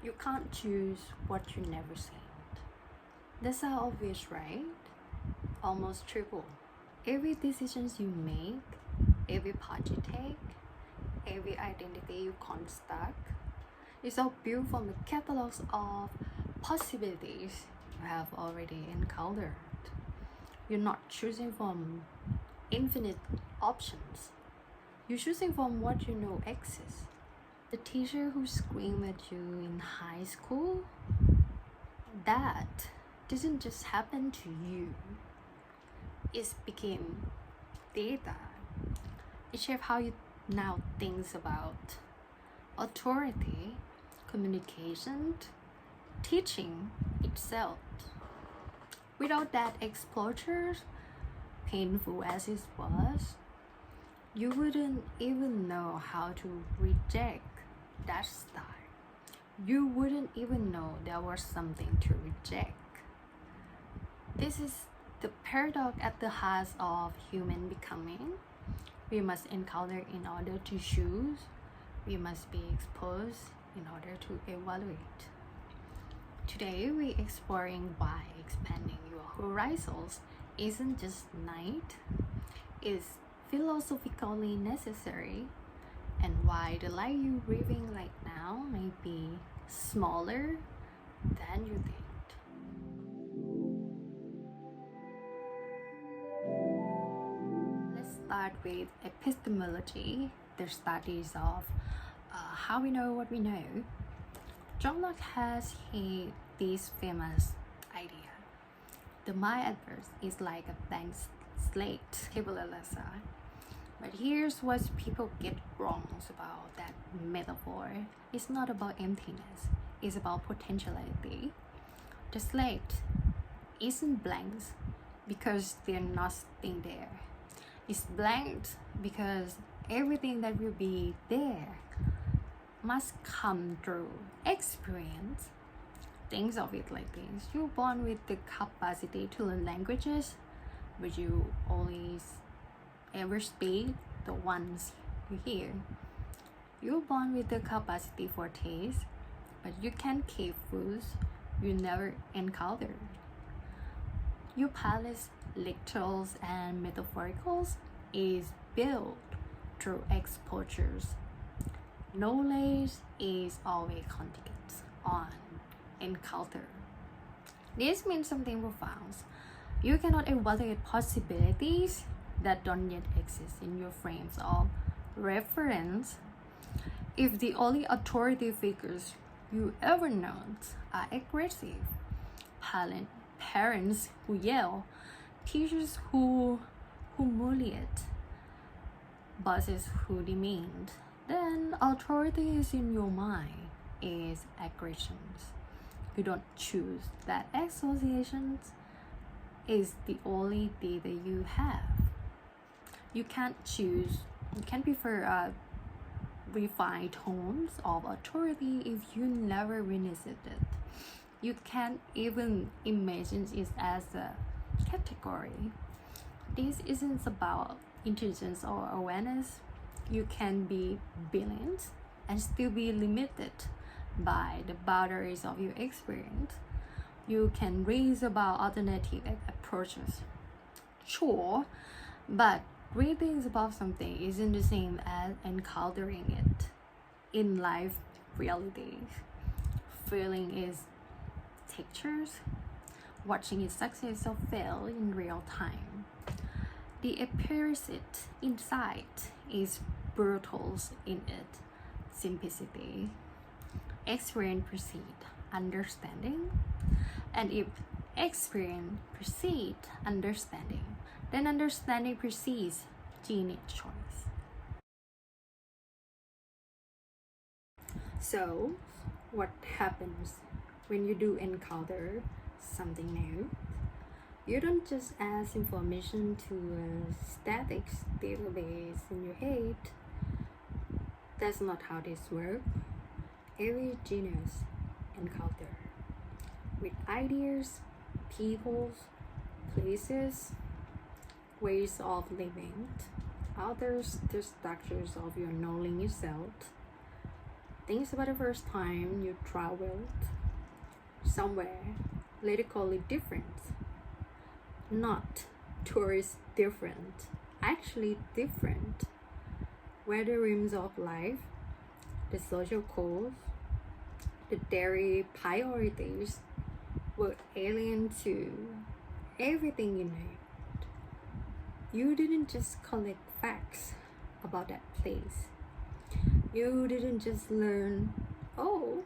You can't choose what you never said. That's how obvious, right? Almost triple. Every decision you make, every path you take, every identity you construct is all built from a catalog of possibilities you have already encountered. You're not choosing from infinite options. You're choosing from what you know exists. The teacher who screamed at you in high school, that didn't just happen to you. It became data. It shaped how you now think about authority, communication, teaching itself. Without that exposure, painful as it was, you wouldn't even know how to reject that style. You wouldn't even know there was something to reject. This is the paradox at the heart of human becoming. We must encounter in order to choose. We must be exposed in order to evaluate. Today, we're exploring why expanding your horizons isn't just night, it's philosophically necessary, and why the life you're living right now may be smaller than you think. Let's start with epistemology, the studies of how we know what we know. John Locke has this famous idea. The mind at birth is like a blank slate, tabula rasa. But here's what people get wrong about that metaphor. It's not about emptiness, it's about potentiality. The slate isn't blank because there's nothing there. It's blank because everything that will be there must come through experience. Think of it like this. You're born with the capacity to learn languages, but you only ever speak the ones you hear. You're born with the capacity for taste, but you can't keep foods you never encountered. Your palate, literals and metaphoricals, is built through exposures. Knowledge is always contingent on encounter. This means something profound. You cannot evaluate possibilities that don't yet exist in your frames of reference if the only authority figures you ever known are aggressive, parents who yell, teachers who humiliate, bosses who demand. Then authority is in your mind is aggressions. You don't choose that associations is the only data you have. You can't prefer refined tones of authority if you never witnessed it. You can't even imagine it as a category. This isn't about intelligence or awareness. You can be brilliant and still be limited by the boundaries of your experience. You can raise about alternative approaches. Sure, but reading about something isn't the same as encountering it in life reality. Feeling is textures, watching its success or fail in real time. The empiricist insight is brutal in its simplicity. Experience precedes understanding, and if experience precedes understanding, then understanding precedes genius choice. So, what happens when you do encounter something new? You don't just add information to a static database in your head. That's not how this works. Every genius encounter with ideas, people, places, ways of living, others, the structures of your knowing yourself. Think about the first time you traveled somewhere radically different. Not tourist different, actually different. Where the rims of life, the social codes, the daily priorities were alien to everything you know. You didn't just collect facts about that place. You didn't just learn, oh,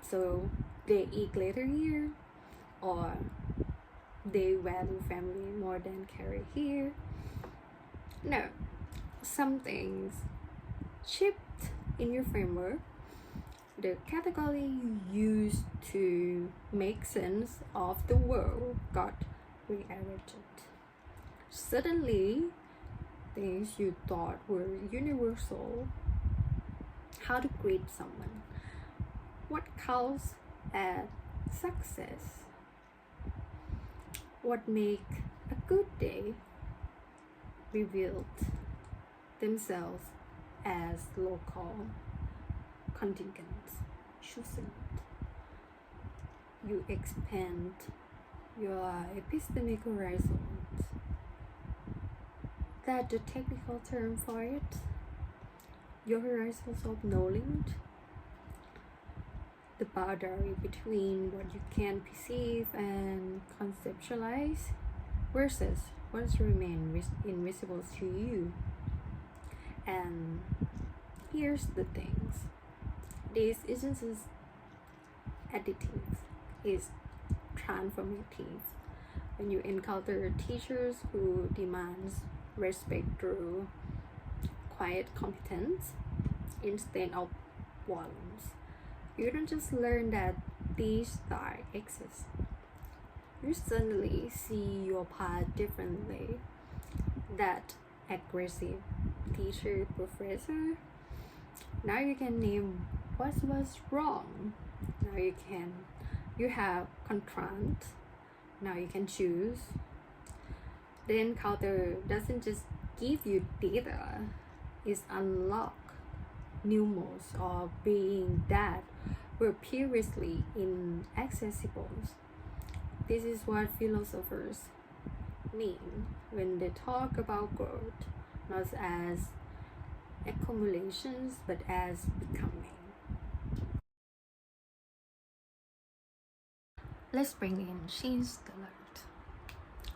so they eat later here, or they value family more than career here. No, some things shift in your framework. The category you used to make sense of the world got rearranged. Suddenly, things you thought were universal, how to greet someone, what counts as success, what make a good day, revealed themselves as local contingents chosen. You expand your epistemic horizons. That's the technical term for it. Your horizons of knowledge, the boundary between what you can perceive and conceptualize versus what remains invisible to you. And here's the things. This isn't just additive, it's transformative. When you encounter teachers who demands respect through quiet competence instead of volumes, you don't just learn that these styles exist. You suddenly see your path differently. That aggressive teacher professor, now you can name what was wrong. Now you have contrast. Now you can choose. The encounter doesn't just give you data, it's unlock new modes of being that were previously inaccessible. This is what philosophers mean when they talk about growth, not as accumulations but as becoming. Let's bring in Deleuze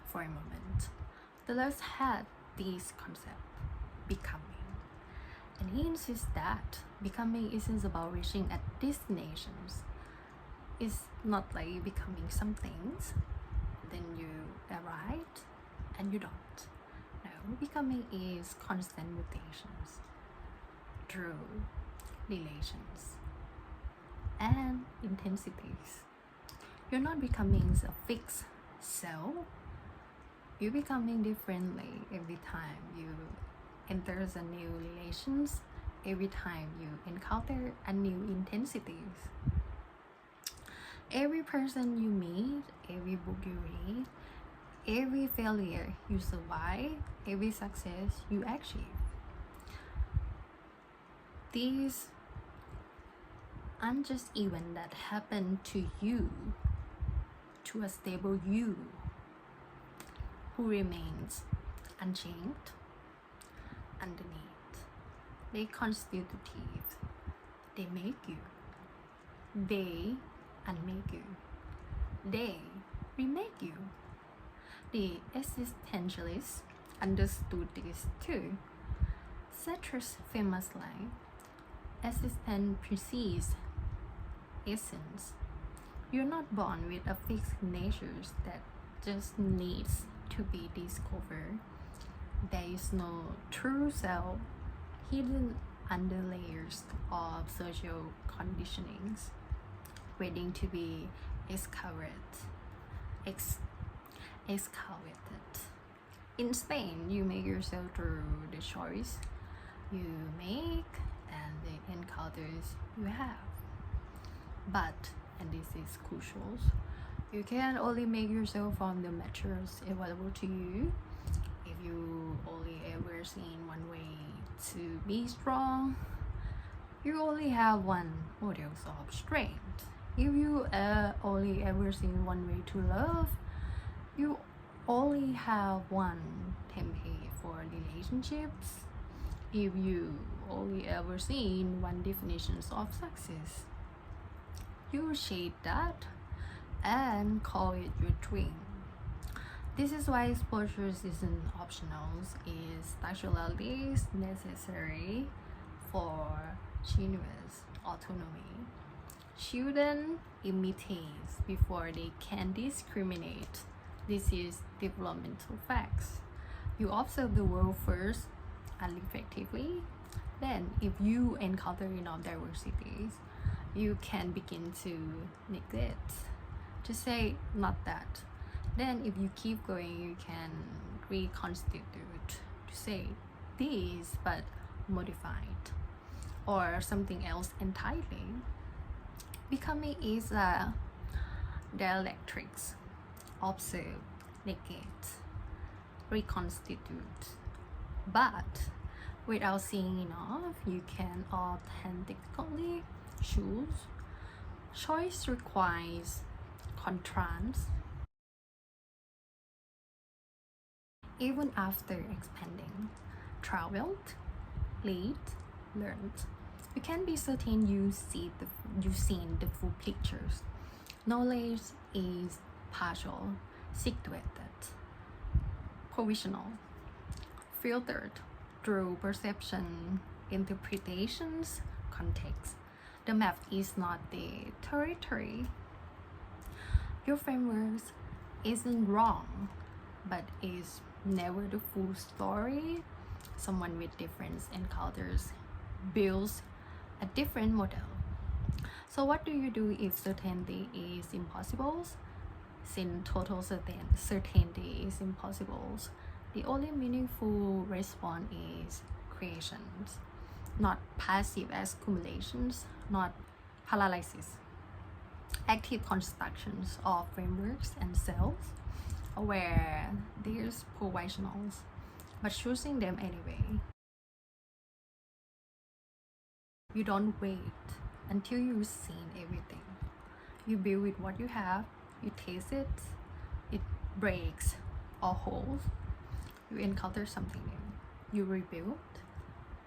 for a moment. Deleuze had this concept, becoming, and he insists that becoming isn't about reaching at destinations. It's not like becoming some things, then you arrive and you don't. No, becoming is constant mutations through relations and intensities. You're not becoming a fixed self. You're becoming differently every time you enter a new relations, every time you encounter a new intensities. Every person you meet, every book you read, every failure you survive, every success you achieve. These aren't just events that happen to you, to a stable you who remains unchanged underneath. They constitute, they make you, they unmake you, they remake you. The existentialists understood this too. Sartre's famous line, existence precedes essence. You're not born with a fixed nature that just needs to be discovered. There is no true self hidden under layers of social conditionings waiting to be excavated. Instead, you make yourself through the choice you make and the encounters you have. But, and this is crucial, you can only make yourself from the materials available to you. If you only ever seen one way to be strong, You only have one model of strength. If you only ever seen one way to love, you only have one template for relationships. If you only ever seen one definition of success, you shade that and call it your dream. This is why exposure isn't optional, is actually necessary for genuine autonomy. Children imitate before they can discriminate. This is developmental facts. You observe the world first and effectively. Then, if you encounter enough diversities, you can begin to neglect, to say not that. Then if you keep going, you can reconstitute, to say this but modified or something else entirely. Becoming is a dialectics. Observe, negate, reconstitute. But without seeing enough, you can authentically choose. Choice requires contrast. Even after expanding, traveled, lived, learned, you can be certain you've seen the full pictures. Knowledge is partial, situated, provisional, filtered through perception, interpretations, context. The map is not the territory. Your framework isn't wrong, but is never the full story. Someone with different encounters builds a different model. So what do you do if certainty is impossible? Since total certainty is impossible, the only meaningful response is creations, not passive accumulations, not paralysis. Active constructions of frameworks and cells where there's provisionals, but choosing them anyway. You don't wait until you've seen everything. You build with what you have, you taste it, it breaks or holds, you encounter something new, you rebuild.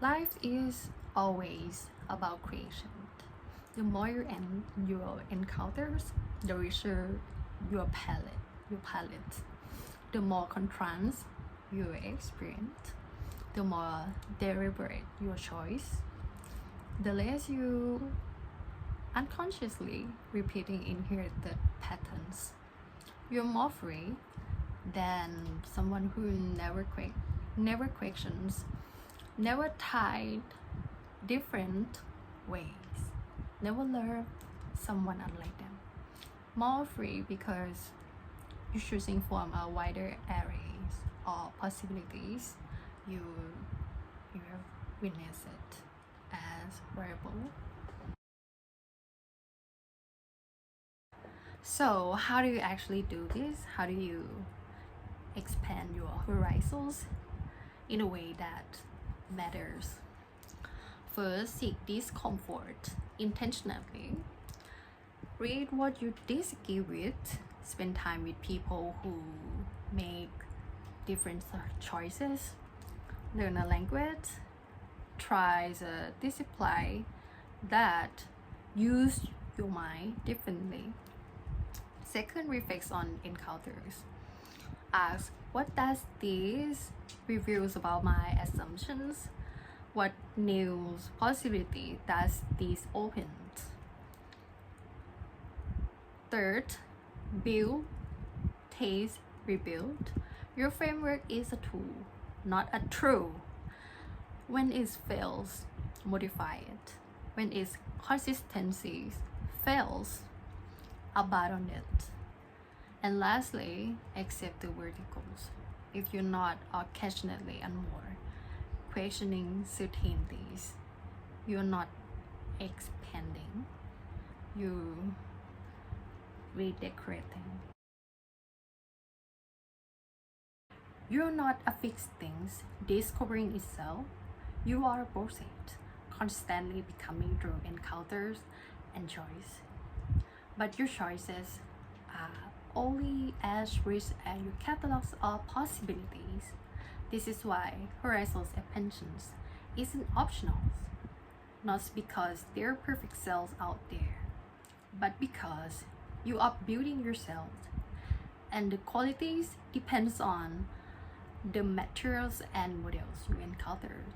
Life is always about creation. The more you your encounters, the richer your palette. The more contrast you experience, the more deliberate your choice, the less you unconsciously repeating inherited patterns. You're more free than someone who never questions, never tried different ways, never learned someone unlike them. More free because you're choosing from a wider arrays of possibilities. You witness it as variable. So how do you actually do this? How do you expand your horizons in a way that matters? First, seek discomfort intentionally. Read what you disagree with. Spend time with people who make different choices. Learn a language. Try a discipline that use your mind differently. Second, reflect on encounters. Ask, what does this reveals about my assumptions? What new possibility does this open? Third, build, taste, rebuild. Your framework is a tool, not a truth. When it fails, modify it. When its consistency fails, abandon it. And lastly, accept the verticals. If you're not occasionally and more questioning certainties, you're not expanding, you're redecorating. You're not a fixed thing discovering itself. You are a process, constantly becoming through encounters and choice. But your choices are only as rich as your catalogs of possibilities. This is why horizontal expansion isn't optional, not because there are perfect cells out there, but because you are building yourself, and the qualities depends on the materials and models you encountered.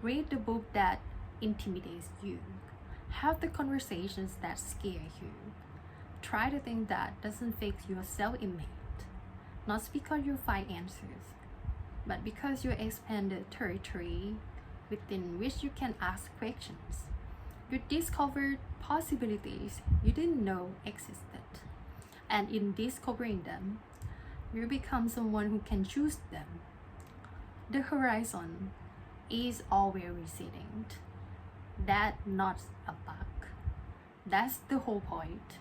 Read the book that intimidates you. Have the conversations that scare you. Try the thing that doesn't fix your self-image. Not because you find answers, but because you expand the territory within which you can ask questions. You discovered possibilities you didn't know existed. And in discovering them, you become someone who can choose them. The horizon is always receding. That's not a bug. That's the whole point.